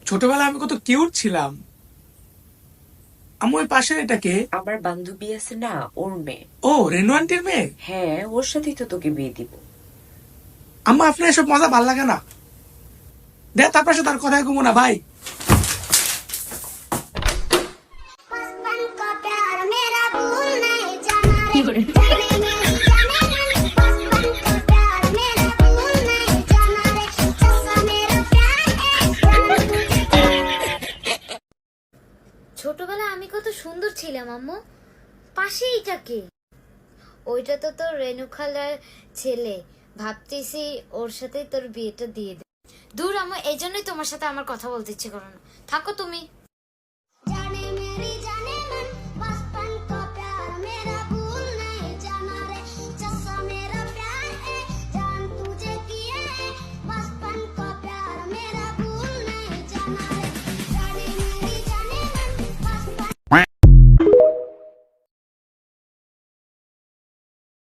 ছোটবেলায় আমি কত কিউট ছিলাম। আম্মু ওই পাশের এটাকে? আমার বান্ধবী আছে না, ওর মেয়ে। ও, রেনু আন্টির মেয়ে? হ্যাঁ, ওর সাথেই তো তোকে বিয়ে দিব। আম্মা আপনার এসব মজা ভাল লাগে না। দেখ তার পাশে তার কথাই কমু না ভাই। बचपन का प्यार मेरा भूल नहीं जाना रे जाने नहीं जाने मन बचपन का प्यार मेरा भूल नहीं जाना रे जैसा मेरा प्यार है ছোটবেলায় আমি কত সুন্দর ছিলাম আম্মু। পাশেই কে? ওইটা তো তোর রেনু খালার ছেলে। ভাবতেছি ওর সাথে তোর বিয়েটা দিয়ে দে। দূর আম্মু, এই জন্যই তোমার সাথে আমার কথা বলতে ইচ্ছে করে না। থাকো তুমি।